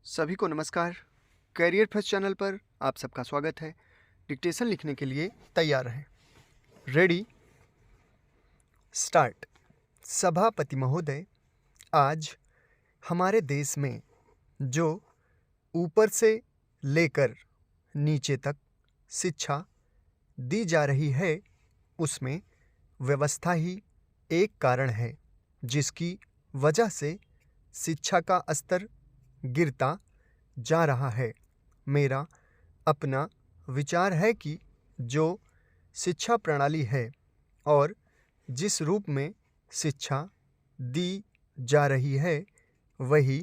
सभी को नमस्कार। करियर फर्स्ट चैनल पर आप सबका स्वागत है। डिक्टेशन लिखने के लिए तैयार रहें। Ready, start. सभापति महोदय, आज हमारे देश में जो ऊपर से लेकर नीचे तक शिक्षा दी जा रही है, उसमें व्यवस्था ही एक कारण है जिसकी वजह से शिक्षा का स्तर गिरता जा रहा है। मेरा अपना विचार है कि जो शिक्षा प्रणाली है और जिस रूप में शिक्षा दी जा रही है, वही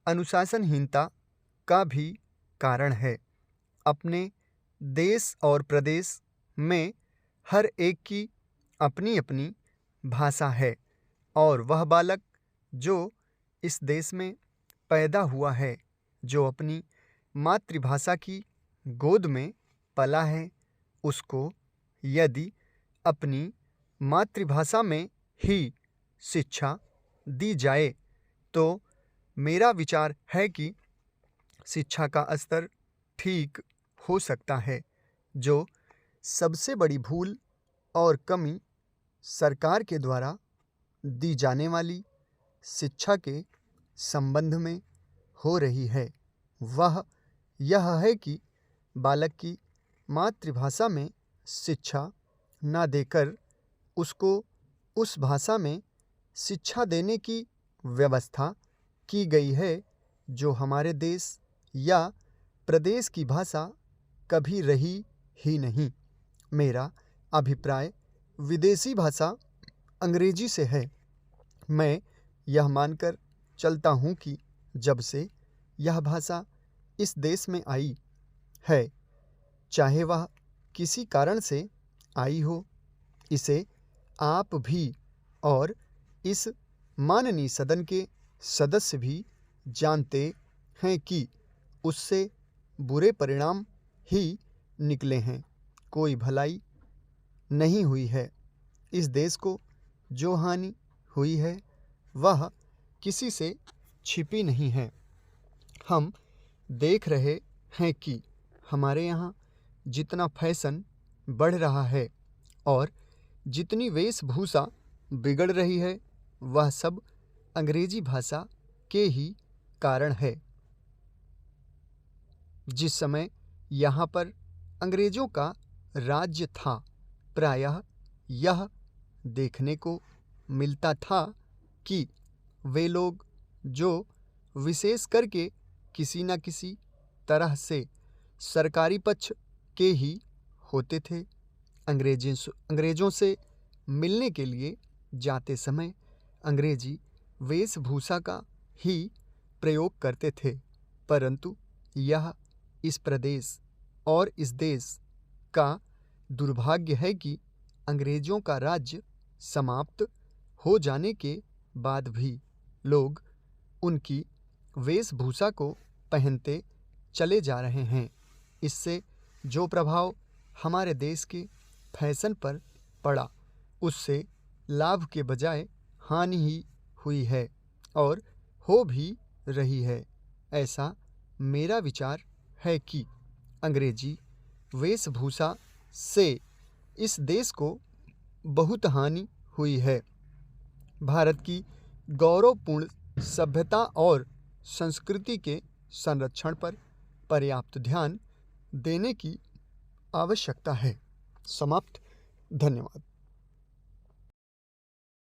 अनुशासनहीनता का भी कारण है। अपने देश और प्रदेश में हर एक की अपनी अपनी भाषा है और वह बालक जो इस देश में पैदा हुआ है, जो अपनी मातृभाषा की गोद में पला है, उसको यदि अपनी मातृभाषा में ही शिक्षा दी जाए तो मेरा विचार है कि शिक्षा का स्तर ठीक हो सकता है। जो सबसे बड़ी भूल और कमी सरकार के द्वारा दी जाने वाली शिक्षा के संबंध में हो रही है, वह यह है कि बालक की मातृभाषा में शिक्षा न देकर उसको उस भाषा में शिक्षा देने की व्यवस्था की गई है जो हमारे देश या प्रदेश की भाषा कभी रही ही नहीं। मेरा अभिप्राय विदेशी भाषा अंग्रेजी से है। मैं यह मानकर चलता हूँ कि जब से यह भाषा इस देश में आई है, चाहे वह किसी कारण से आई हो, इसे आप भी और इस माननीय सदन के सदस्य भी जानते हैं कि उससे बुरे परिणाम ही निकले हैं। कोई भलाई नहीं हुई है। इस देश को जो हानि हुई है वह किसी से छिपी नहीं है। हम देख रहे हैं कि हमारे यहाँ जितना फैशन बढ़ रहा है और जितनी वेशभूषा बिगड़ रही है, वह सब अंग्रेजी भाषा के ही कारण है। जिस समय यहाँ पर अंग्रेजों का राज्य था, प्रायः यह देखने को मिलता था कि वे लोग जो विशेष करके किसी न किसी तरह से सरकारी पक्ष के ही होते थे, अंग्रेजों से मिलने के लिए जाते समय अंग्रेजी वेशभूषा का ही प्रयोग करते थे। परंतु यह इस प्रदेश और इस देश का दुर्भाग्य है कि अंग्रेजों का राज्य समाप्त हो जाने के बाद भी लोग उनकी वेशभूषा को पहनते चले जा रहे हैं। इससे जो प्रभाव हमारे देश के फैशन पर पड़ा, उससे लाभ के बजाय हानि ही हुई है और हो भी रही है। ऐसा मेरा विचार है कि अंग्रेजी वेशभूषा से इस देश को बहुत हानि हुई है। भारत की गौरवपूर्ण सभ्यता और संस्कृति के संरक्षण पर पर्याप्त ध्यान देने की आवश्यकता है। समाप्त। धन्यवाद।